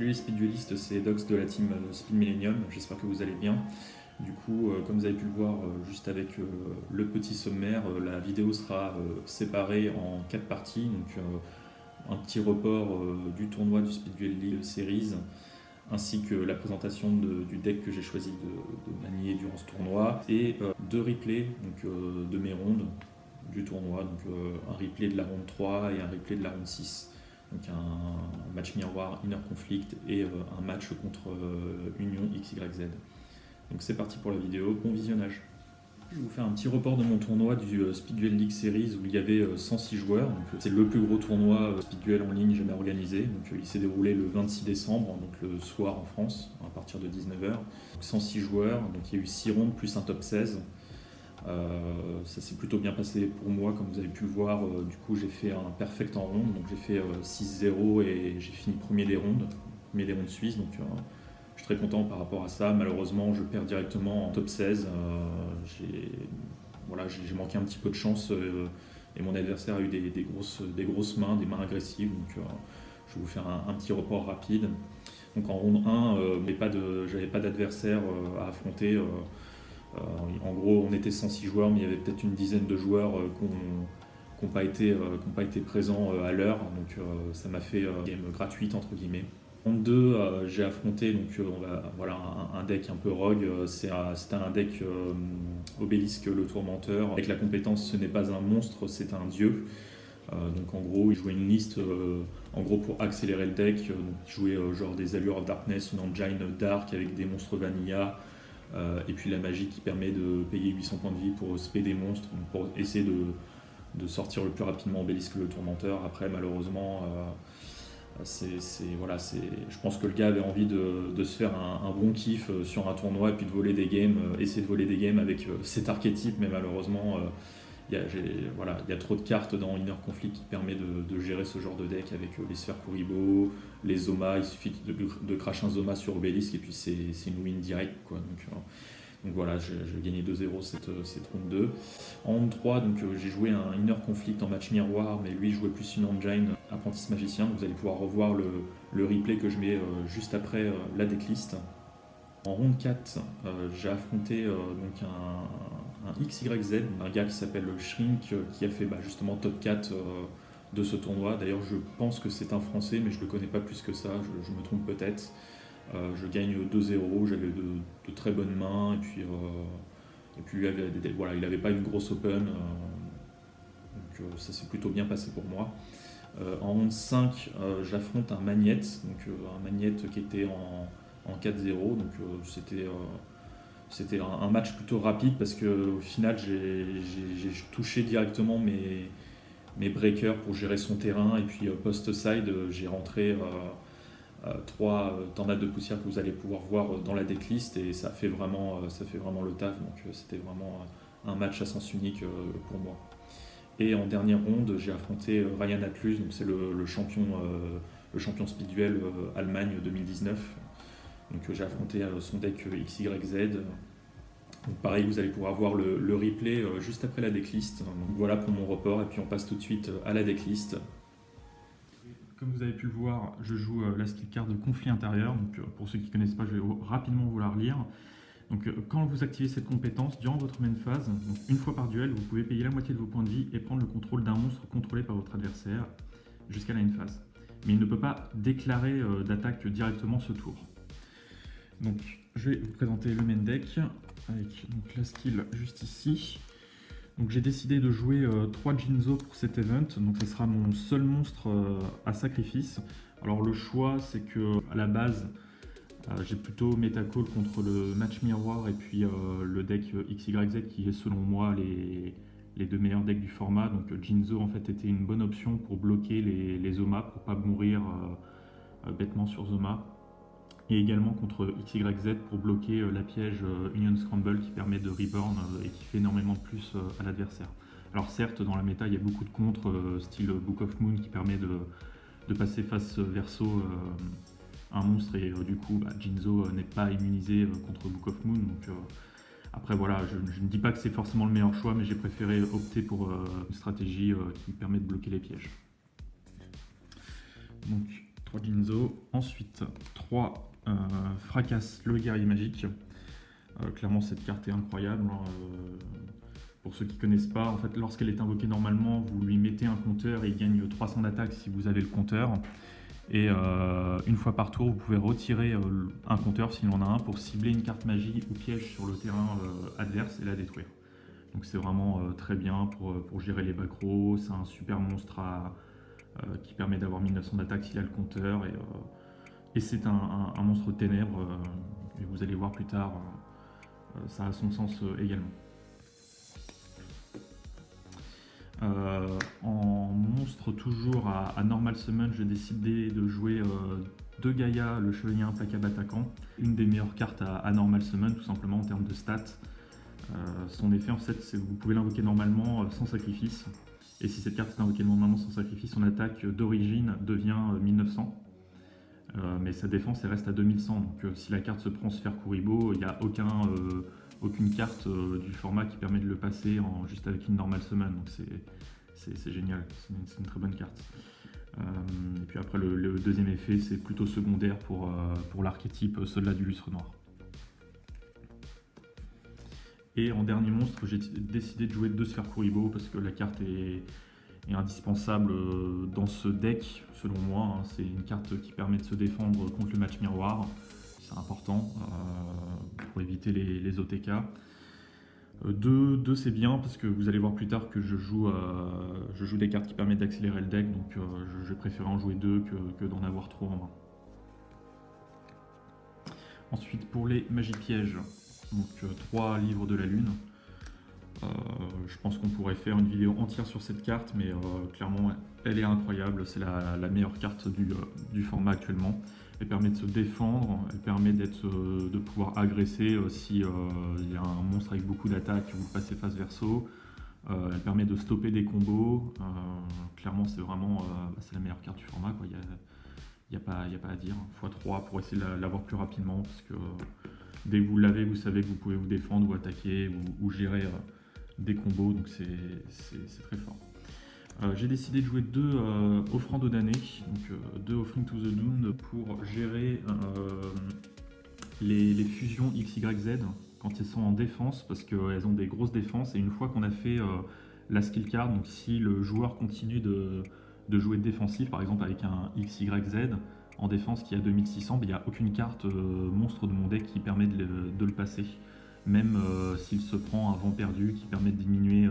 Salut les speedduelistes, c'est Dox de la team Speed Millennium, j'espère que vous allez bien. Du coup, comme vous avez pu le voir juste avec le petit sommaire, la vidéo sera séparée en 4 parties. Donc un petit report du tournoi du Speed Duel League Series, ainsi que la présentation du deck que j'ai choisi de manier durant ce tournoi, et 2 replays de mes rondes du tournoi, donc un replay de la ronde 3 et un replay de la ronde 6. Donc un match miroir Inner Conflict et un match contre Union XYZ. Donc c'est parti pour la vidéo, bon visionnage. Je vais vous faire un petit report de mon tournoi du Speed Duel League Series où il y avait 106 joueurs. C'est le plus gros tournoi Speed Duel en ligne jamais organisé. Donc, il s'est déroulé le 26 décembre, donc le soir en France, à partir de 19h. 106 joueurs, donc il y a eu 6 rondes plus un top 16. Ça s'est plutôt bien passé pour moi, comme vous avez pu le voir. Du coup, j'ai fait un perfect en ronde, donc j'ai fait 6-0 et j'ai fini premier des rondes suisses. Donc je suis très content par rapport à ça. Malheureusement, je perds directement en top 16. J'ai manqué un petit peu de chance et mon adversaire a eu des grosses mains, des mains agressives. Donc je vais vous faire un petit report rapide. Donc en ronde 1, j'avais pas d'adversaire à affronter. En gros, on était 106 joueurs, mais il y avait peut-être une dizaine de joueurs qui n'ont pas été présents à l'heure. Donc ça m'a fait game gratuite entre guillemets. En 2, j'ai affronté un deck un peu rogue. C'était un deck Obélisque le Tourmenteur. Avec la compétence ce n'est pas un monstre, c'est un dieu. Donc en gros, il jouait une liste en gros pour accélérer le deck. Donc il jouait genre des Allures of Darkness, une engine dark avec des monstres vanilla. Et puis la magie qui permet de payer 800 points de vie pour spé des monstres, pour essayer de sortir le plus rapidement Obélisque le Tourmenteur. Après, malheureusement, je pense que le gars avait envie de se faire un bon kiff sur un tournoi et puis de voler des games, essayer de voler des games avec cet archétype, mais malheureusement, il y a trop de cartes dans Inner Conflict qui permet de gérer ce genre de deck avec les sphères Kuriboh, les Zomas. Il suffit de cracher un Zoma sur Obélisque et puis c'est une win direct, quoi. Donc voilà, j'ai gagné 2-0 cette ronde 2. En ronde 3, j'ai joué un Inner Conflict en match miroir, mais lui jouait plus une engine Apprentice Magicien. Donc vous allez pouvoir revoir le replay que je mets juste après la decklist. En ronde 4, j'ai affronté un XYZ, un gars qui s'appelle Shrink, qui a fait justement top 4 de ce tournoi. D'ailleurs, je pense que c'est un Français, mais je ne le connais pas plus que ça, je me trompe peut-être. Je gagne 2-0, j'avais de très bonnes mains, et puis lui, il n'avait pas une grosse open, donc ça s'est plutôt bien passé pour moi. En ronde 5, j'affronte un Magnette, un Magnette qui était en 4-0, donc c'était un match plutôt rapide parce qu'au final j'ai touché directement mes breakers pour gérer son terrain, et puis post-side j'ai rentré 3 tornades de poussière que vous allez pouvoir voir dans la decklist, et ça fait vraiment le taf. Donc c'était vraiment un match à sens unique pour moi. Et en dernière ronde, j'ai affronté Ryan Atlus, donc c'est le champion Speed Duel Allemagne 2019. Donc j'ai affronté son deck XYZ. Donc pareil, vous allez pouvoir voir le replay juste après la decklist. Donc voilà pour mon report, et puis on passe tout de suite à la decklist. Comme vous avez pu le voir, je joue la skill card de conflit intérieur. Donc pour ceux qui ne connaissent pas, je vais rapidement vous la relire. Donc quand vous activez cette compétence, durant votre main phase, donc une fois par duel, vous pouvez payer la moitié de vos points de vie et prendre le contrôle d'un monstre contrôlé par votre adversaire jusqu'à la end phase. Mais il ne peut pas déclarer d'attaque directement ce tour. Donc je vais vous présenter le main deck avec la skill juste ici. Donc j'ai décidé de jouer 3 Jinzo pour cet event, donc ce sera mon seul monstre à sacrifice. Alors le choix, c'est que à la base, j'ai plutôt Metacall contre le match miroir et puis le deck XYZ qui est selon moi les 2 meilleurs decks du format. Donc Jinzo en fait était une bonne option pour bloquer les Zomas, pour pas mourir bêtement sur Zoma. Et également contre XYZ pour bloquer la piège Union Scramble qui permet de reborn et qui fait énormément de plus à l'adversaire. Alors certes, dans la méta, il y a beaucoup de contres, style Book of Moon, qui permet de passer face verso un monstre, et du coup Jinzo n'est pas immunisé contre Book of Moon. Donc après voilà, je ne dis pas que c'est forcément le meilleur choix, mais j'ai préféré opter pour une stratégie qui permet de bloquer les pièges. Donc 3 Jinzo. Ensuite, 3 Fracasse le guerrier magique. Clairement, cette carte est incroyable. Pour ceux qui ne connaissent pas, en fait, lorsqu'elle est invoquée normalement, vous lui mettez un compteur et il gagne 300 d'attaque si vous avez le compteur. Et une fois par tour, vous pouvez retirer un compteur s'il en a un pour cibler une carte magie ou piège sur le terrain adverse et la détruire. Donc c'est vraiment très bien pour gérer les backrows. C'est un super monstre qui permet d'avoir 1900 d'attaque s'il a le compteur. Et c'est un monstre ténèbres. Et vous allez voir plus tard, ça a son sens également. En monstre toujours à Normal Summon, j'ai décidé de jouer 2 Gaïa, le chevalier implacable attaquant. Une des meilleures cartes à Normal Summon, tout simplement en termes de stats. Son effet en fait, c'est que vous pouvez l'invoquer normalement sans sacrifice. Et si cette carte est invoquée normalement sans sacrifice, son attaque d'origine devient 1900. Mais sa défense elle reste à 2100. Donc si la carte se prend Sphère Kuriboh, il n'y a aucune carte du format qui permet de le passer juste avec une Normal Summon. Donc c'est génial, c'est une très bonne carte. Et puis après le deuxième effet, c'est plutôt secondaire pour l'archétype Soldat du Lustre Noir. Et en dernier monstre, j'ai décidé de jouer 2 Sphères Kuriboh parce que la carte est indispensable dans ce deck, selon moi. C'est une carte qui permet de se défendre contre le match miroir. C'est important pour éviter les OTK. 2 c'est bien parce que vous allez voir plus tard que je joue des cartes qui permettent d'accélérer le deck, donc je préfère en jouer 2 que d'en avoir 3 en main. Ensuite pour les magies pièges, donc 3 livres de la lune. Je pense qu'on pourrait faire une vidéo entière sur cette carte, mais clairement elle est incroyable, c'est la meilleure carte du format actuellement. Elle permet de se défendre, elle permet de pouvoir agresser si il y a un monstre avec beaucoup d'attaques, vous passez face verso. Elle permet de stopper des combos. Clairement c'est vraiment c'est la meilleure carte du format, quoi. Il n'y a pas à dire. x3 pour essayer de l'avoir plus rapidement, parce que dès que vous l'avez, vous savez que vous pouvez vous défendre ou attaquer ou gérer des combos, donc c'est très fort. J'ai décidé de jouer 2 offrandes damnées, donc 2 Offering to the Dune pour gérer les fusions XYZ quand ils sont en défense, parce qu'elles ont des grosses défenses, et une fois qu'on a fait la skill card, donc si le joueur continue de jouer défensif, par exemple avec un XYZ en défense qui a 2600, il n'y a aucune carte monstre de mon deck qui permet de le passer. Même s'il se prend un vent perdu qui permet de diminuer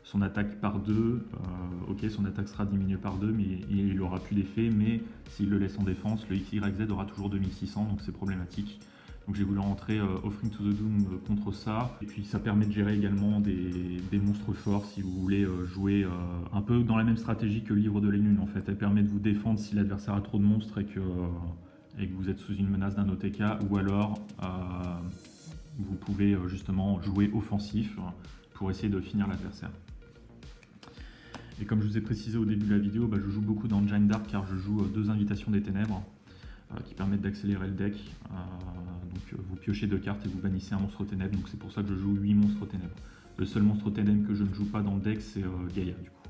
son attaque par 2, ok, son attaque sera diminuée par 2, mais il n'aura plus d'effet, mais s'il le laisse en défense, le XYZ aura toujours 2600, donc c'est problématique. Donc j'ai voulu rentrer Offering to the Doom contre ça, et puis ça permet de gérer également des monstres forts si vous voulez jouer un peu dans la même stratégie que Livre de la Lune en fait. Elle permet de vous défendre si l'adversaire a trop de monstres et que vous êtes sous une menace d'un OTK, ou alors vous pouvez justement jouer offensif pour essayer de finir l'adversaire. Et comme je vous ai précisé au début de la vidéo, je joue beaucoup dans Giant Dark car je joue 2 Invitations des Ténèbres qui permettent d'accélérer le deck. Donc vous piochez 2 cartes et vous bannissez un monstre ténèbres, donc c'est pour ça que je joue 8 monstres ténèbres. Le seul monstre ténèbres que je ne joue pas dans le deck, c'est Gaïa du coup.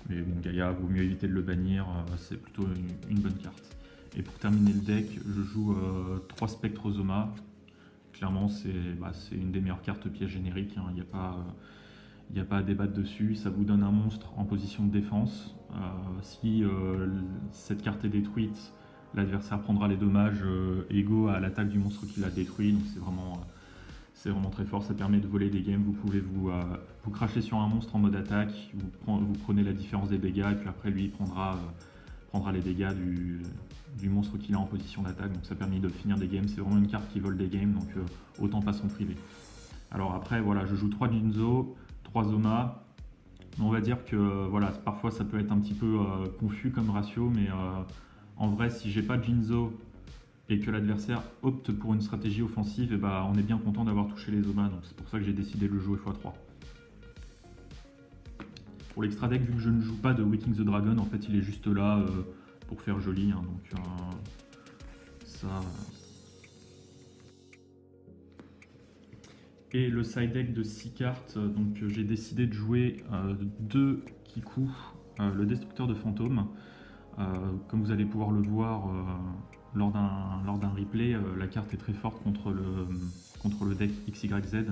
Mais bon, Gaïa, vaut mieux éviter de le bannir, c'est plutôt une bonne carte. Et pour terminer le deck, je joue 3 Spectrozoma. Clairement, c'est une des meilleures cartes pièges génériques, il n'y a pas à débattre dessus. Ça vous donne un monstre en position de défense. Si cette carte est détruite, l'adversaire prendra les dommages égaux à l'attaque du monstre qui l'a détruit. Donc c'est vraiment très fort, ça permet de voler des games. Vous pouvez vous cracher sur un monstre en mode attaque, vous prenez la différence des dégâts, et puis après lui il prendra les dégâts du monstre qu'il a en position d'attaque, donc ça permet de finir des games. C'est vraiment une carte qui vole des games, donc autant pas s'en priver. Alors après, voilà, je joue 3 Jinzo, 3 Zoma. On va dire que voilà, parfois ça peut être un petit peu confus comme ratio, mais en vrai, si j'ai pas de Jinzo et que l'adversaire opte pour une stratégie offensive, on est bien content d'avoir touché les Zoma, donc c'est pour ça que j'ai décidé de le jouer x3. Pour l'extra deck, vu que je ne joue pas de Waking the Dragon, en fait il est juste là pour faire joli, donc ça. Et le side deck de 6 cartes, donc j'ai décidé de jouer 2 Kiku, le destructeur de fantômes. Comme vous allez pouvoir le voir lors d'un replay, la carte est très forte contre le deck XYZ.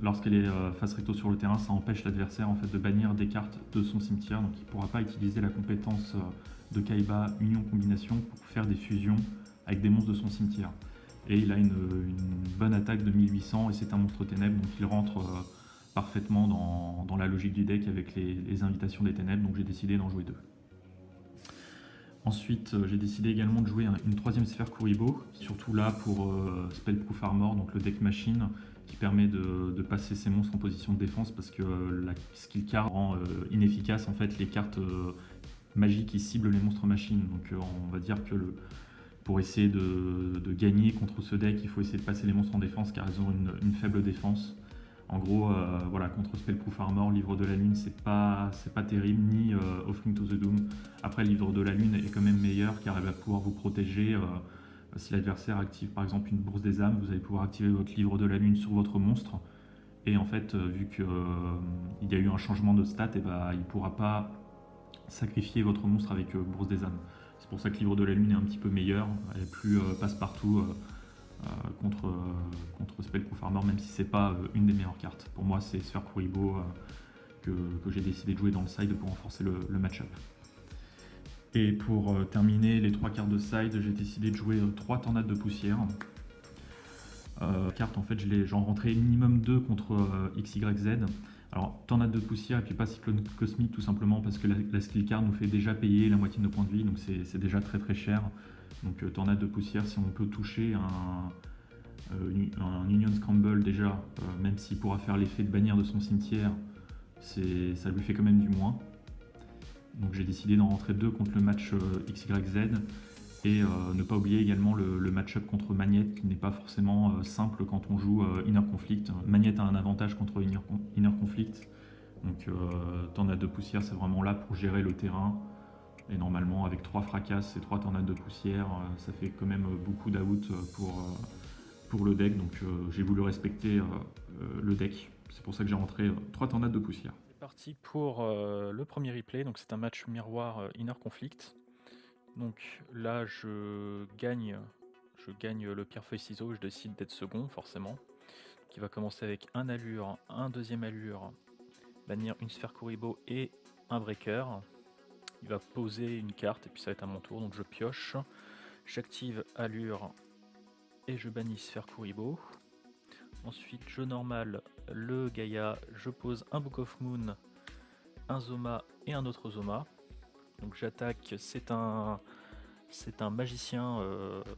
Lorsqu'elle est face recto sur le terrain, ça empêche l'adversaire en fait, de bannir des cartes de son cimetière, donc il ne pourra pas utiliser la compétence de Kaiba Union Combination pour faire des fusions avec des monstres de son cimetière. Et il a une bonne attaque de 1800 et c'est un monstre ténèbres, donc il rentre parfaitement dans la logique du deck avec les invitations des ténèbres, donc j'ai décidé d'en jouer deux. Ensuite, j'ai décidé également de jouer une troisième sphère Kuribo, surtout là pour Spellproof Armor, donc le deck machine, qui permet de passer ses monstres en position de défense parce que la skill card rend inefficace en fait les cartes magiques qui ciblent les monstres machines. Donc on va dire que pour essayer de gagner contre ce deck, il faut essayer de passer les monstres en défense car ils ont une faible défense. En gros, voilà, contre Spellproof Armor, Livre de la Lune, c'est pas terrible, ni Offering to the Doom. Après, Livre de la Lune est quand même meilleur car elle va pouvoir vous protéger. Si l'adversaire active par exemple une Bourse des âmes, vous allez pouvoir activer votre Livre de la Lune sur votre monstre. Et en fait, vu qu'il y a eu un changement de stat, il ne pourra pas sacrifier votre monstre avec Bourse des âmes. C'est pour ça que Livre de la Lune est un petit peu meilleur, elle est plus passe-partout. Contre Spellproof Armor, même si c'est pas une des meilleures cartes. Pour moi, c'est Sphère Kuribo que j'ai décidé de jouer dans le side pour renforcer le match-up. Et pour terminer les trois cartes de side, j'ai décidé de jouer trois tornades de poussière. Cartes, en fait, j'en rentrais minimum 2 contre XYZ. Alors, tornade de poussière et puis pas cyclone cosmique, tout simplement parce que la skill card nous fait déjà payer la moitié de nos points de vie, donc c'est déjà très très cher. Donc tornade de poussière, si on peut toucher un Union Scramble déjà, même s'il pourra faire l'effet de bannir de son cimetière, ça lui fait quand même du moins. Donc j'ai décidé d'en rentrer 2 contre le match XYZ et ne pas oublier également le match-up contre Magnette qui n'est pas forcément simple quand on joue Inner Conflict. Magnette a un avantage contre Inner Conflict, donc tornade de poussière c'est vraiment là pour gérer le terrain. Et normalement, avec 3 fracasses et 3 tornades de poussière, ça fait quand même beaucoup d'out pour le deck. Donc j'ai voulu respecter le deck. C'est pour ça que j'ai rentré 3 tornades de poussière. C'est parti pour le premier replay. Donc c'est un match miroir Inner Conflict. Donc là, je gagne le pierre-feuille-ciseau. Je décide d'être second, forcément. Qui va commencer avec un allure, un deuxième allure, bannir une sphère Kuribo et un breaker. Il va poser une carte et puis ça va être à mon tour, donc je pioche. J'active allure et je bannis sphère Kuribo. Ensuite, je normal le Gaïa, je pose un Book of Moon, un Zoma et un autre Zoma. Donc j'attaque, c'est un magicien,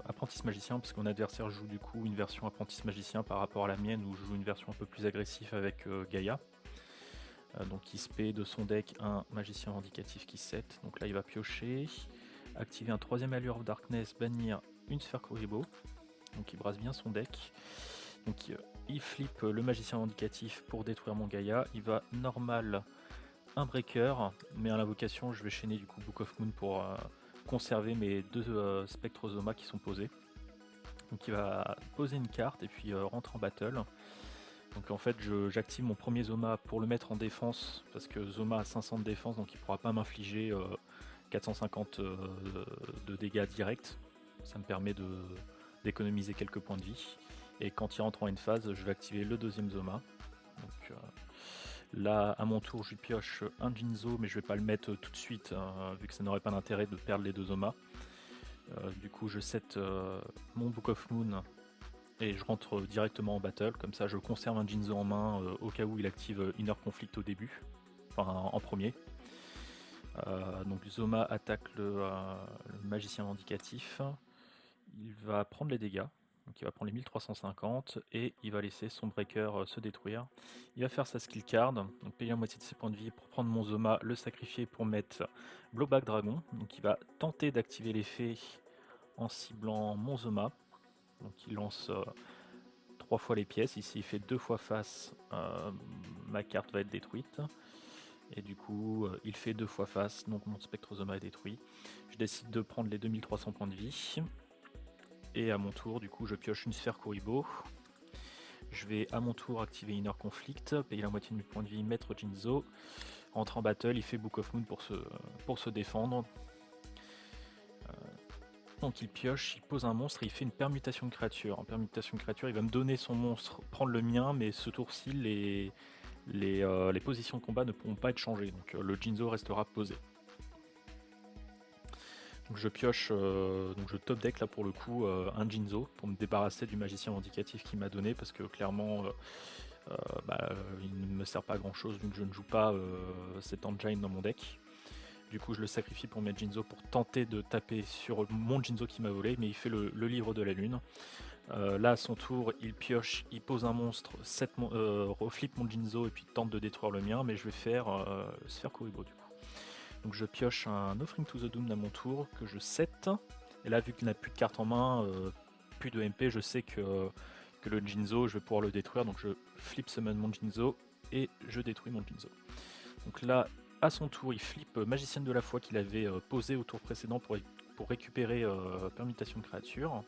apprentice magicien, parce que mon adversaire joue du coup une version apprentice magicien par rapport à la mienne où je joue une version un peu plus agressive avec Gaïa. Donc il se paie de son deck un magicien vindicatif qui set. Donc là il va piocher, activer un troisième Allure of Darkness, bannir une sphère Kuribo. Donc il brasse bien son deck. Donc il flippe le magicien vindicatif pour détruire mon Gaïa. Il va normal un breaker, mais à l'invocation je vais chaîner du coup Book of Moon pour conserver mes deux Spectrozoma qui sont posés. Donc il va poser une carte et puis rentre en battle. Donc en fait j'active mon premier Zoma pour le mettre en défense, parce que Zoma a 500 de défense, donc il pourra pas m'infliger 450 de dégâts directs. Ça me permet d'économiser quelques points de vie. Et quand il rentre en une phase, je vais activer le deuxième Zoma. Donc là à mon tour je pioche un Jinzo, mais je vais pas le mettre tout de suite, vu que ça n'aurait pas d'intérêt de perdre les deux Zomas. Du coup je set mon Book of Moon et je rentre directement en battle, comme ça je conserve un Jinzo en main au cas où il active Inner Conflict au début, enfin en premier. Donc Zoma attaque le magicien vindicatif, il va prendre les dégâts, donc il va prendre les 1350 et il va laisser son breaker se détruire. Il va faire sa skill card, donc payer la moitié de ses points de vie pour prendre mon Zoma, le sacrifier pour mettre Blowback Dragon, donc il va tenter d'activer l'effet en ciblant mon Zoma. Donc il lance 3 fois les pièces, ici il fait 2 fois face, ma carte va être détruite. Et du coup il fait 2 fois face, donc mon Spectrozoma est détruit. Je décide de prendre les 2300 points de vie. Et à mon tour, du coup je pioche une sphère Kuribo. Je vais à mon tour activer Inner Conflict, payer la moitié de mes points de vie, mettre Jinzo. Rentre en battle, il fait Book of Moon pour se défendre. donc il pioche, il pose un monstre et il fait une permutation de créature. En permutation de créature, il va me donner son monstre, prendre le mien, mais ce tour-ci, les positions de combat ne pourront pas être changées, donc le Jinzo restera posé. Donc je pioche, donc je top deck là pour le coup un Jinzo pour me débarrasser du magicien vindicatif qu'il m'a donné, parce que clairement il ne me sert pas à grand chose vu que je ne joue pas cet engine dans mon deck. Du coup je le sacrifie pour mettre Jinzo pour tenter de taper sur mon Jinzo qui m'a volé, mais il fait le livre de la lune. Là à son tour il pioche, il pose un monstre, reflip mon Jinzo et puis tente de détruire le mien, mais je vais faire Sphère Kuribo du coup. Donc je pioche un Offering to the Doom à mon tour que je set. Et là vu qu'il n'a plus de cartes en main, plus de MP, je sais que le Jinzo je vais pouvoir le détruire, donc je flip summon mon Jinzo et je détruis mon Jinzo. Donc là à son tour il flip Magicienne de la Foi qu'il avait posé au tour précédent pour récupérer permutation de créature.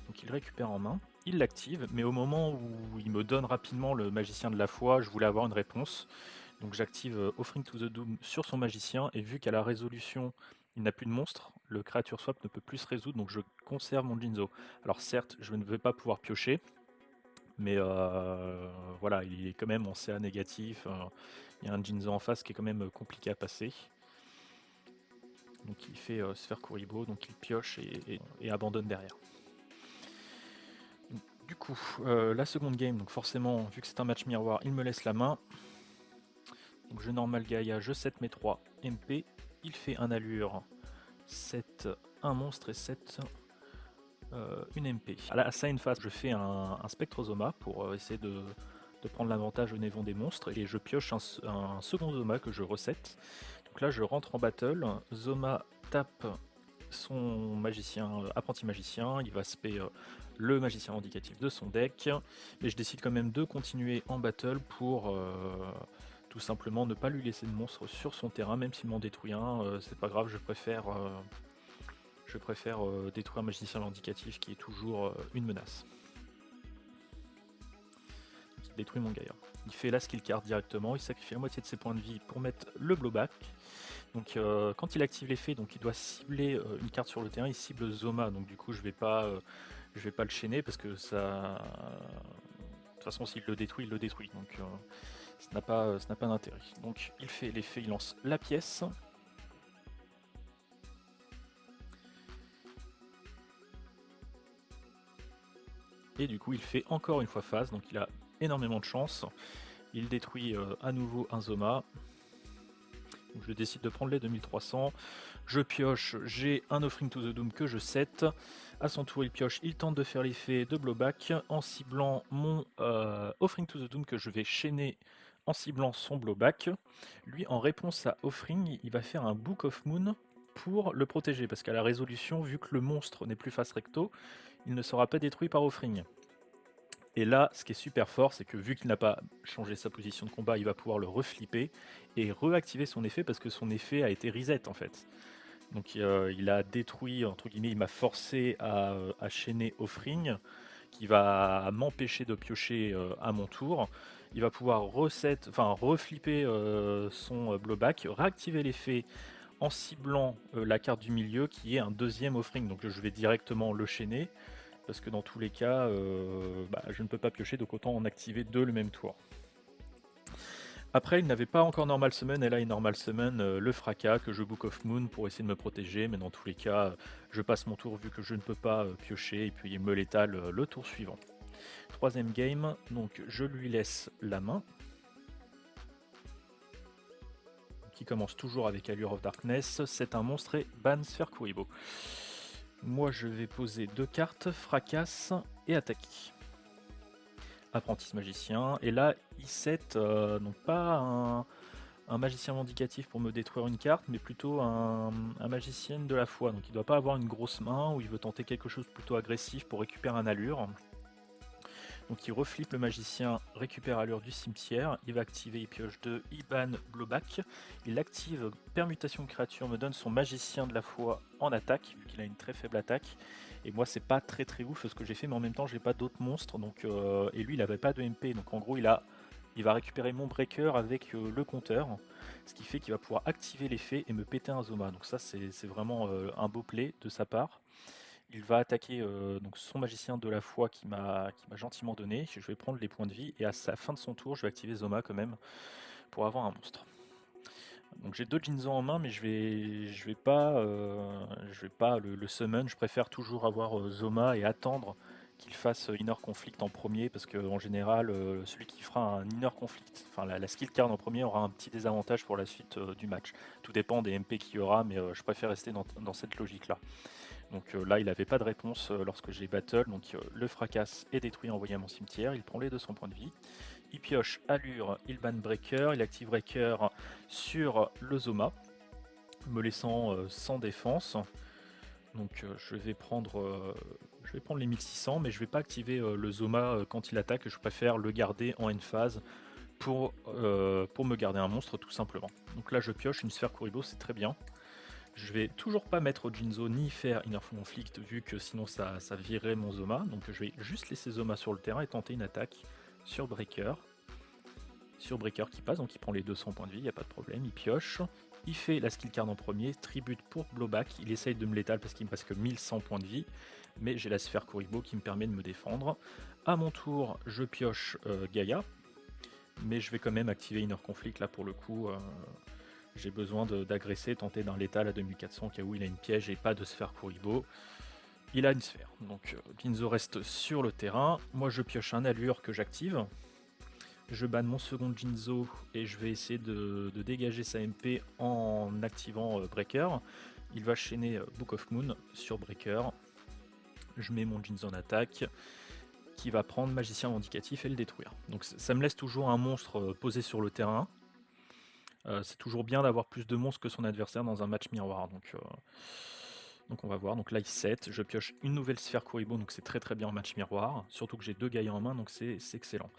Donc il récupère en main, il l'active, mais au moment où il me donne rapidement le Magicien de la Foi, je voulais avoir une réponse. Donc j'active Offering to the Doom sur son magicien, et vu qu'à la résolution il n'a plus de monstre, le créature swap ne peut plus se résoudre, donc je conserve mon Jinzo. Alors certes, je ne vais pas pouvoir piocher, mais voilà, il est quand même en CA négatif, il y a un Jinzo en face qui est quand même compliqué à passer. Donc il fait Sphère Kuribo, donc il pioche et abandonne derrière. Du coup, la seconde game, donc forcément, vu que c'est un match miroir, il me laisse la main. Donc je normal Gaïa, je set mes 3 MP, il fait un allure, 7 un monstre et 7 une MP. À la scène phase, je fais un Spectrozoma pour essayer de prendre l'avantage au niveau des monstres, et je pioche un second Zoma que je recette. Donc là je rentre en battle, Zoma tape son magicien, apprenti magicien, il va spé le magicien indicatif de son deck, mais je décide quand même de continuer en battle pour tout simplement ne pas lui laisser de monstre sur son terrain, même s'il m'en détruit un, c'est pas grave, je préfère détruire un magicien indicatif qui est toujours une menace. Donc, il détruit mon Gaïa. Il fait la skill card directement, il sacrifie la moitié de ses points de vie pour mettre le blowback. Donc quand il active l'effet, donc il doit cibler une carte sur le terrain, il cible Zoma, donc du coup je vais pas le chaîner parce que ça... De toute façon s'il le détruit, il le détruit, donc ça n'a pas d'intérêt. Donc il fait l'effet, il lance la pièce. Et du coup il fait encore une fois phase, donc il a énormément de chance. Il détruit à nouveau un Zoma. Donc je décide de prendre les 2300. Je pioche, j'ai un Offering to the Doom que je set. À son tour il pioche, il tente de faire l'effet de blowback en ciblant mon Offering to the Doom que je vais chaîner en ciblant son blowback. Lui en réponse à Offering, il va faire un Book of Moon pour le protéger, parce qu'à la résolution, vu que le monstre n'est plus face recto, il ne sera pas détruit par Offering. Et là, ce qui est super fort, c'est que vu qu'il n'a pas changé sa position de combat, il va pouvoir le reflipper et réactiver son effet, parce que son effet a été reset en fait. Donc il a détruit, entre guillemets, il m'a forcé à chaîner Offering, qui va m'empêcher de piocher à mon tour. Il va pouvoir reflipper son blowback, réactiver l'effet en ciblant la carte du milieu qui est un deuxième Offering. Donc je vais directement le chaîner, parce que dans tous les cas, je ne peux pas piocher, donc autant en activer deux le même tour. Après, il n'avait pas encore Normal Summon, et là il Normal Summon le Fracas, que je Book of Moon pour essayer de me protéger, mais dans tous les cas, je passe mon tour vu que je ne peux pas piocher, et puis il me l'étale le tour suivant. Troisième game, donc je lui laisse la main, qui commence toujours avec Allure of Darkness, c'est un monstre et ban Sphère Kuribo. Moi je vais poser 2 cartes, Fracasse et attaquer. Apprenti magicien, et là il set donc pas un magicien vindicatif pour me détruire une carte, mais plutôt un magicien de la foi, donc il doit pas avoir une grosse main, ou il veut tenter quelque chose plutôt agressif pour récupérer un allure. Donc il reflippe le magicien, récupère allure du cimetière, il va activer, il pioche 2, il ban blowback, il active permutation de créature, me donne son magicien de la foi en attaque, vu qu'il a une très faible attaque, et moi c'est pas très ouf ce que j'ai fait, mais en même temps j'ai pas d'autres monstres, donc, et lui il avait pas de MP, donc en gros il va récupérer mon breaker avec le compteur, ce qui fait qu'il va pouvoir activer l'effet et me péter un Zoma, donc ça c'est vraiment un beau play de sa part. il va attaquer donc son magicien de la foi qui m'a gentiment donné. Je vais prendre les points de vie et à la fin de son tour, je vais activer Zoma quand même pour avoir un monstre. Donc j'ai 2 Jinzo en main, mais je vais pas le summon. Je préfère toujours avoir Zoma et attendre qu'il fasse Inner Conflict en premier, parce que en général, celui qui fera un Inner Conflict, enfin la skill card en premier, aura un petit désavantage pour la suite du match. Tout dépend des MP qu'il y aura, mais je préfère rester dans cette logique-là. Donc là, il n'avait pas de réponse lorsque j'ai battle, donc le fracasse et détruit envoyé à mon cimetière. Il prend les 200 points de vie. Il pioche Allure, il ban Breaker, il active Breaker sur le Zoma, me laissant sans défense. Donc je vais prendre les 1600, mais je vais pas activer le Zoma quand il attaque. Je préfère le garder en end phase pour me garder un monstre tout simplement. Donc là je pioche une sphère Kuribo, c'est très bien. Je vais toujours pas mettre Jinzo ni faire Inner Conflict vu que sinon ça virerait mon Zoma. Donc je vais juste laisser Zoma sur le terrain et tenter une attaque sur Breaker. Sur Breaker qui passe, donc il prend les 200 points de vie, il n'y a pas de problème, il pioche. Il fait la skill card en premier, tribute pour blowback, il essaye de me létal parce qu'il me passe que 1100 points de vie, mais j'ai la sphère Kuribo qui me permet de me défendre. A mon tour, je pioche Gaïa, mais je vais quand même activer Inner Conflict là pour le coup. J'ai besoin d'agresser, tenter d'un létal à 2400 au cas où il a une piège et pas de sphère Kuribo. Il a une sphère, donc Jinzo reste sur le terrain. Moi je pioche un allure que j'active. Je banne mon second Jinzo et je vais essayer de dégager sa MP en activant Breaker. Il va chaîner Book of Moon sur Breaker. Je mets mon Jinzo en attaque qui va prendre Magicien Vindicatif et le détruire. Donc ça me laisse toujours un monstre posé sur le terrain. C'est toujours bien d'avoir plus de monstres que son adversaire dans un match miroir. Donc on va voir. Donc là il 7, je pioche une nouvelle sphère Kuribo, donc c'est très très bien en match miroir. Surtout que j'ai 2 Gaïa en main, donc c'est excellent.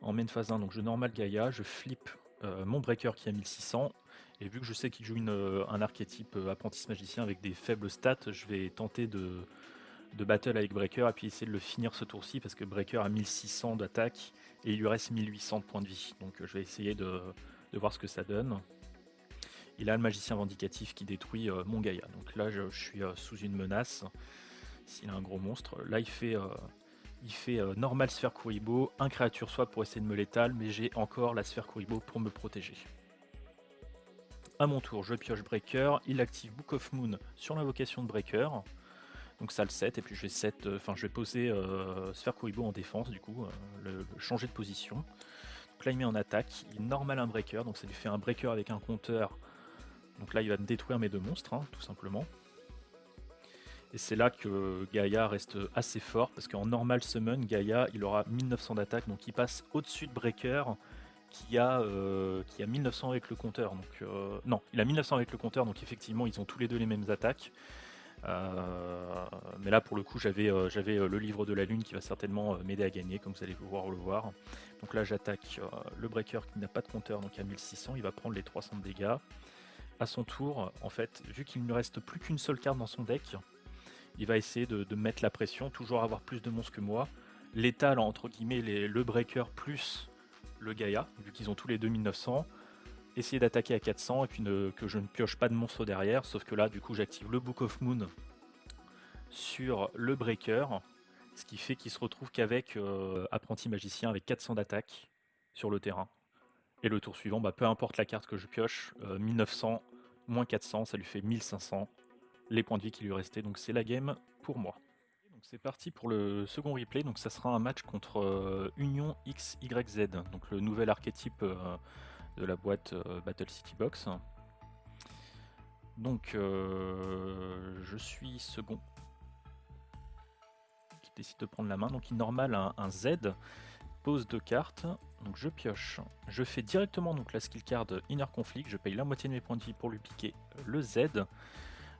En main phase 1, donc je normal Gaïa, je flippe mon breaker qui a 1600. Et vu que je sais qu'il joue un archétype apprenti magicien avec des faibles stats, je vais tenter de battle avec breaker et puis essayer de le finir ce tour-ci parce que breaker a 1600 d'attaque et il lui reste 1800 de points de vie. Donc je vais essayer de voir ce que ça donne. Il a le magicien vindicatif qui détruit mon Gaïa. Donc là je suis sous une menace. S'il a un gros monstre. Là il fait normal sphère Kuribo, un créature swap pour essayer de me létal, mais j'ai encore la sphère Kuribo pour me protéger. A mon tour, je pioche Breaker, il active Book of Moon sur l'invocation de Breaker. Donc ça le 7, et puis je vais poser sphère Kuribo en défense, du coup, changer de position. Donc là il met en attaque, il normal un Breaker, donc ça lui fait un Breaker avec un compteur. Donc là il va me détruire mes 2 monstres, tout simplement. Et c'est là que Gaïa reste assez fort, parce qu'en normal summon, Gaïa il aura 1900 d'attaque, donc il passe au-dessus de Breaker, qui a 1900 avec le compteur. Donc, non, il a 1900 avec le compteur, donc effectivement ils ont tous les deux les mêmes attaques. Mais là pour le coup j'avais le livre de la lune qui va certainement m'aider à gagner, comme vous allez pouvoir le voir. Donc là j'attaque le breaker qui n'a pas de compteur, donc à 1600, il va prendre les 300 de dégâts. À son tour, en fait, vu qu'il ne lui reste plus qu'une seule carte dans son deck, il va essayer de mettre la pression, toujours avoir plus de monstres que moi. L'étal entre guillemets le breaker plus le Gaïa, vu qu'ils ont tous les 2900. Essayer d'attaquer à 400 et puis que je ne pioche pas de monstre derrière, sauf que là du coup j'active le Book of Moon sur le breaker, ce qui fait qu'il se retrouve qu'avec apprenti magicien avec 400 d'attaque sur le terrain. Et le tour suivant, peu importe la carte que je pioche, 1900 moins 400, ça lui fait 1500 les points de vie qui lui restaient, donc c'est la game pour moi. Donc c'est parti pour le second replay, donc ça sera un match contre Union XYZ, donc le nouvel archétype de la boîte Battle City Box. Donc je suis second qui décide de prendre la main, donc il normal un Z, pose 2 cartes, donc je pioche, je fais directement donc la skill card Inner Conflict, je paye la moitié de mes points de vie pour lui piquer le Z.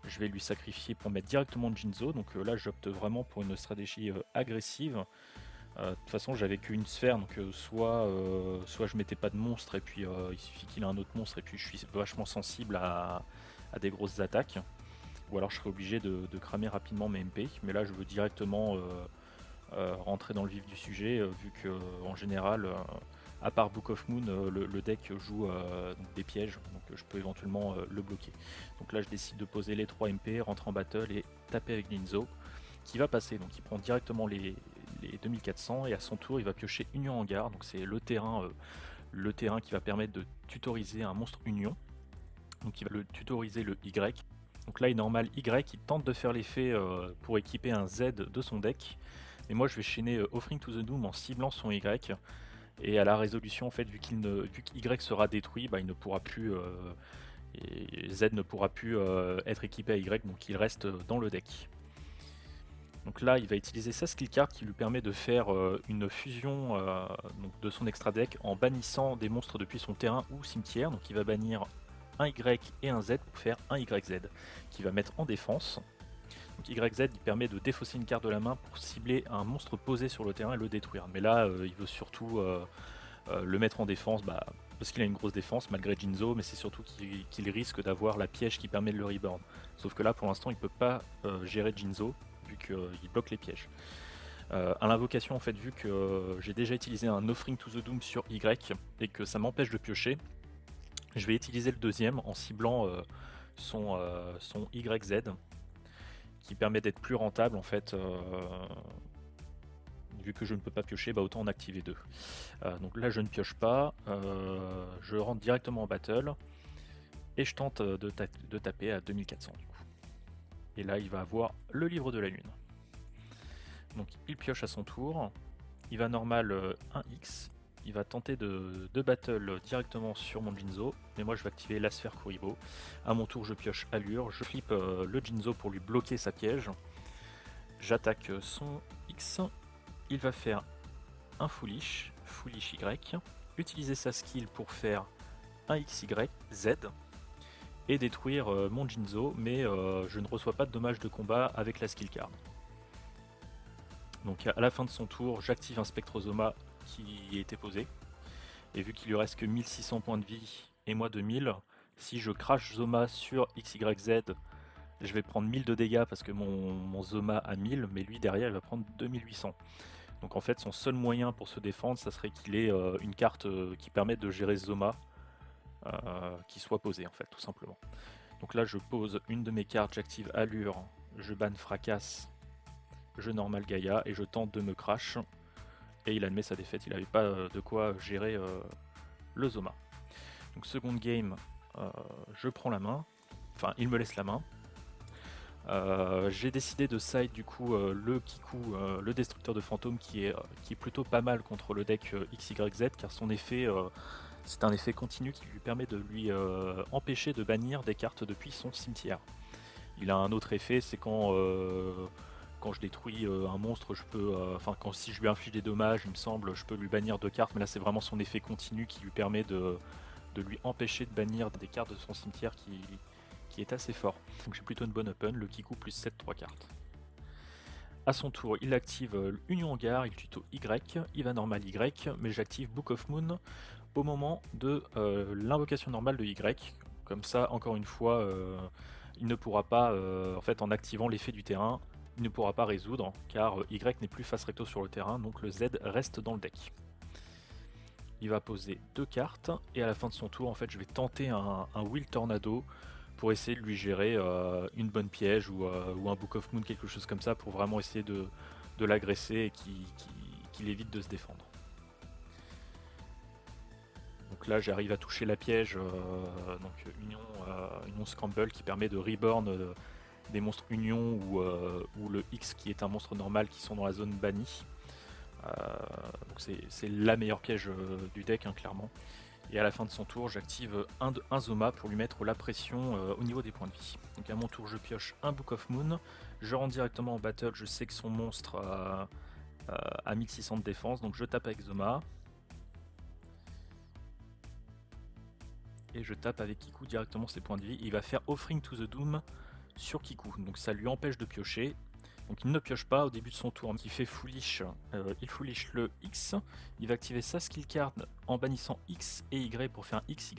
Je vais lui sacrifier pour mettre directement Jinzo, donc là j'opte vraiment pour une stratégie agressive. De toute façon j'avais qu'une sphère, donc soit je mettais pas de monstre et puis il suffit qu'il ait un autre monstre et puis je suis vachement sensible à des grosses attaques, ou alors je serais obligé de cramer rapidement mes MP, mais là je veux directement rentrer dans le vif du sujet, vu que en général à part Book of Moon, le deck joue donc des pièges, donc je peux éventuellement le bloquer. Donc là je décide de poser les 3 MP, rentrer en battle et taper avec Jinzo. qui va passer. Donc il prend directement les 2400 et à son tour il va piocher Union Hangar. Donc c'est le terrain qui va permettre de tutoriser un monstre Union. Donc il va le tutoriser le Y. Donc là il est normal Y, il tente de faire l'effet pour équiper un Z de son deck. Et moi je vais chaîner Offering to the Doom en ciblant son Y. Et à la résolution, en fait, vu que Y sera détruit, bah, il ne pourra plus, et Z ne pourra plus être équipé à Y, donc il reste dans le deck. Donc là, il va utiliser sa skill card qui lui permet de faire une fusion donc de son extra deck en bannissant des monstres depuis son terrain ou cimetière. Donc il va bannir un Y et un Z pour faire un YZ qui va mettre en défense. Donc YZ il permet de défausser une carte de la main pour cibler un monstre posé sur le terrain et le détruire. Mais là, il veut surtout le mettre en défense, parce qu'il a une grosse défense malgré Jinzo, mais c'est surtout qu'il risque d'avoir la piège qui permet de le reborn. Sauf que là, pour l'instant, il peut pas gérer Jinzo vu qu'il bloque les pièges. À l'invocation, en fait, vu que j'ai déjà utilisé un Offering to the Doom sur Y et que ça m'empêche de piocher, je vais utiliser le deuxième en ciblant son YZ qui permet d'être plus rentable en fait. Vu que je ne peux pas piocher, autant en activer deux. Donc là je ne pioche pas, je rentre directement en battle et je tente de taper à 2400 du coup. Et là il va avoir le livre de la lune. Donc il pioche à son tour, il va normal 1x, il va tenter de battle directement sur mon Jinzo, mais moi je vais activer la sphère Kuribo. À mon tour je pioche Allure, je flippe le Jinzo pour lui bloquer sa piège. J'attaque son X, il va faire un Foolish Y, utiliser sa skill pour faire un XY Z et détruire mon Jinzo, mais je ne reçois pas de dommages de combat avec la skill card. Donc à la fin de son tour, j'active un Spectrozoma qui était posé, et vu qu'il lui reste que 1600 points de vie et moi 2000, si je crash Zoma sur XYZ, je vais prendre 1000 de dégâts parce que mon Zoma a 1000, mais lui derrière il va prendre 2800. Donc en fait son seul moyen pour se défendre, ça serait qu'il ait une carte qui permette de gérer Zoma, qui soit posée en fait, tout simplement. Donc là je pose une de mes cartes, j'active Allure, je banne Fracasse, je normal Gaïa et je tente de me crash. Et il admet sa défaite, il n'avait pas de quoi gérer le Zoma. Donc seconde game, je prends la main, enfin il me laisse la main. J'ai décidé de side du coup le Kiku, le destructeur de fantômes qui est plutôt pas mal contre le deck XYZ car son effet c'est un effet continu qui lui permet de lui empêcher de bannir des cartes depuis son cimetière. Il a un autre effet, c'est quand je détruis un monstre, je peux, si je lui inflige des dommages, il me semble, je peux lui bannir 2 cartes, mais là c'est vraiment son effet continu qui lui permet de lui empêcher de bannir des cartes de son cimetière qui est assez fort. Donc j'ai plutôt une bonne open, le Kiku plus 7, 3 cartes. A son tour, il active Union Hangar, il tuto Y, il va normal Y, mais j'active Book of Moon au moment de l'invocation normale de Y. Comme ça, encore une fois, il ne pourra pas, en fait, en activant l'effet du terrain, il ne pourra pas résoudre, car Y n'est plus face recto sur le terrain, donc le Z reste dans le deck. Il va poser 2 cartes, et à la fin de son tour, en fait, je vais tenter un Will Tornado pour essayer de lui gérer une bonne piège ou un Book of Moon, quelque chose comme ça, pour vraiment essayer de l'agresser et qu'il évite de se défendre. Donc là j'arrive à toucher la piège, donc Union Scramble qui permet de reborn des monstres Union ou le X qui est un monstre normal qui sont dans la zone bannie. Donc c'est la meilleure piège du deck clairement. Et à la fin de son tour j'active un Zoma pour lui mettre la pression au niveau des points de vie. Donc à mon tour je pioche un Book of Moon, je rentre directement en battle, je sais que son monstre a 1600 de défense, donc je tape avec Zoma. Et je tape avec Kiku directement ses points de vie. Il va faire Offering to the Doom sur Kiku, donc ça lui empêche de piocher. Donc il ne pioche pas au début de son tour, il fait Foolish, il Foolish le X, il va activer sa skill card en bannissant X et Y pour faire un XY.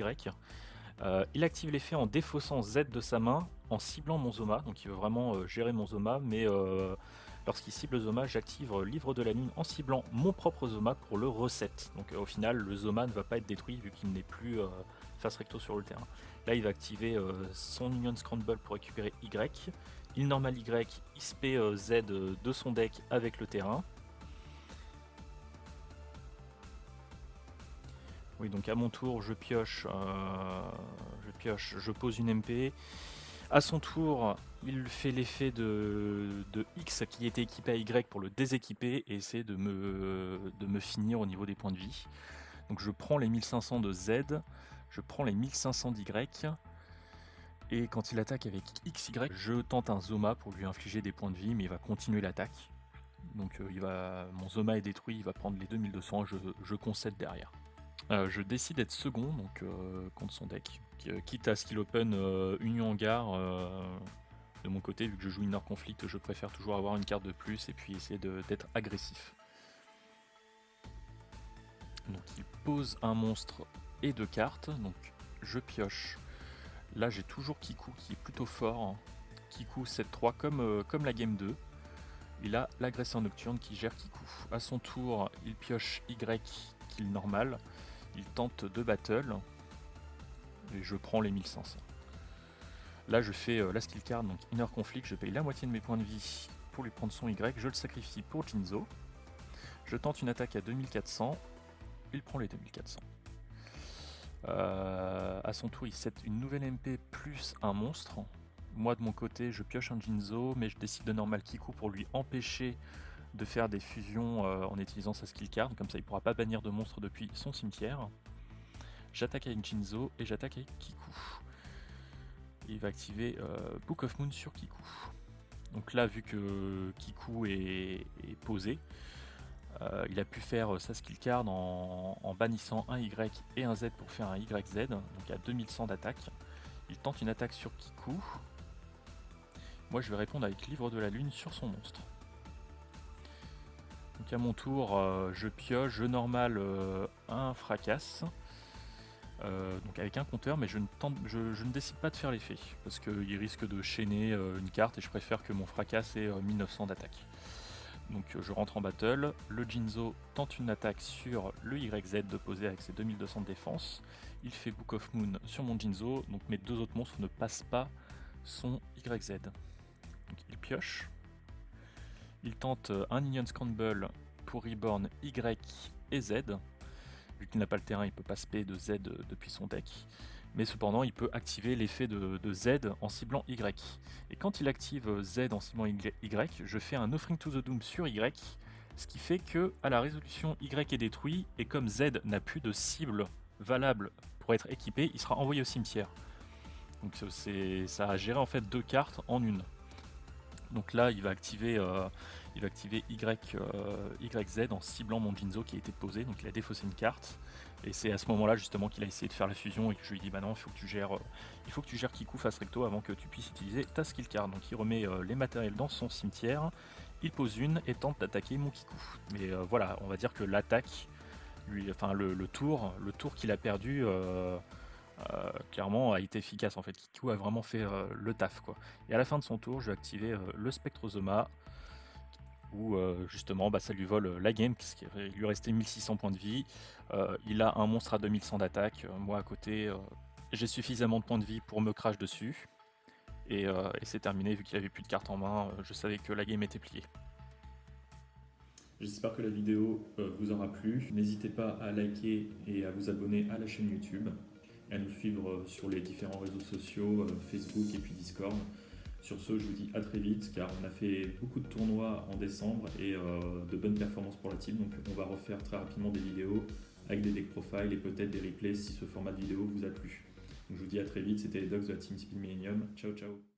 Il active l'effet en défaussant Z de sa main, en ciblant mon Zoma, donc il veut vraiment gérer mon Zoma, mais lorsqu'il cible Zoma, j'active Livre de la Lune en ciblant mon propre Zoma pour le reset. Donc au final, le Zoma ne va pas être détruit vu qu'il n'est plus face recto sur le terrain. Là, il va activer son Union Scramble pour récupérer Y. il normal Y, il spé Z de son deck avec le terrain. Oui, donc à mon tour, je pioche, je pose une MP. À son tour, il fait l'effet de X qui était équipé à Y pour le déséquiper et essaie de me finir au niveau des points de vie. Donc je prends les 1500 de Z, je prends les 1500 d'Y, et quand il attaque avec XY, je tente un Zoma pour lui infliger des points de vie, mais il va continuer l'attaque. Donc mon Zoma est détruit, il va prendre les 2200, je concède derrière. Je décide d'être second donc, contre son deck, quitte à ce qu'il open Union Hangar. De mon côté, vu que je joue Inner Conflict, je préfère toujours avoir une carte de plus et puis essayer d'être agressif. Donc il pose un monstre et 2 cartes, donc je pioche. Là j'ai toujours Kiku qui est plutôt fort. Kiku 7-3 comme la game 2. Il a l'agresseur nocturne qui gère Kiku. A son tour, il pioche Y kill normal. Il tente 2 battles. Et je prends les 1500. Là je fais la skill card, donc Inner Conflict, je paye la moitié de mes points de vie pour lui prendre son Y, je le sacrifie pour Jinzo. Je tente une attaque à 2400, il prend les 2400. À son tour il set une nouvelle MP plus un monstre. Moi de mon côté je pioche un Jinzo, mais je décide de normal Kiku pour lui empêcher de faire des fusions en utilisant sa skill card, comme ça il pourra pas bannir de monstres depuis son cimetière. J'attaque avec Jinzo et j'attaque avec Kiku. Il va activer Book of Moon sur Kiku. Donc là, vu que Kiku est posé, il a pu faire sa skill card en bannissant un Y et un Z pour faire un YZ, donc à 2100 d'attaque. Il tente une attaque sur Kiku. Moi je vais répondre avec Livre de la Lune sur son monstre. Donc à mon tour, je pioche, je normal un fracasse. Donc avec un compteur, mais je ne décide pas de faire l'effet parce qu'il risque de chaîner une carte et je préfère que mon fracasse ait 1900 d'attaque. Donc je rentre en battle, le Jinzo tente une attaque sur le YZ de poser avec ses 2200 de défense. Il fait Book of Moon sur mon Jinzo, donc mes 2 autres monstres ne passent pas son YZ. Donc il pioche. Il tente un Minion Scramble pour Reborn Y et Z. Vu qu'il n'a pas le terrain, il peut pas spé de Z depuis son deck. Mais cependant, il peut activer l'effet de Z en ciblant Y. Et quand il active Z en ciblant Y, je fais un Offering to the Doom sur Y, ce qui fait que à la résolution Y est détruit, et comme Z n'a plus de cible valable pour être équipé, il sera envoyé au cimetière. Donc ça a géré en fait 2 cartes en une. Donc là, il va activer YZ en ciblant mon Jinzo qui a été posé, donc il a défaussé une carte. Et c'est à ce moment-là justement qu'il a essayé de faire la fusion et que je lui ai dit bah non, il faut que tu gères Kiku face recto avant que tu puisses utiliser ta skill card. Donc il remet les matériels dans son cimetière, il pose une et tente d'attaquer mon Kiku. Mais voilà, on va dire que l'attaque, le tour qu'il a perdu, clairement a été efficace en fait. Kiku a vraiment fait le taf quoi. Et à la fin de son tour, je vais activer le Spectrozoma où justement ça lui vole la game puisqu'il lui restait 1600 points de vie. Il a un monstre à 2100 d'attaque. Moi à côté, j'ai suffisamment de points de vie pour me crash dessus. Et c'est terminé, vu qu'il avait plus de cartes en main, je savais que la game était pliée. J'espère que la vidéo vous aura plu. N'hésitez pas à liker et à vous abonner à la chaîne YouTube, et à nous suivre sur les différents réseaux sociaux, Facebook et puis Discord. Sur ce, je vous dis à très vite, car on a fait beaucoup de tournois en décembre et de bonnes performances pour la team. Donc on va refaire très rapidement des vidéos avec des deck profiles et peut-être des replays si ce format de vidéo vous a plu. Donc je vous dis à très vite, c'était les Dogs de la team Speed Millennium. Ciao ciao.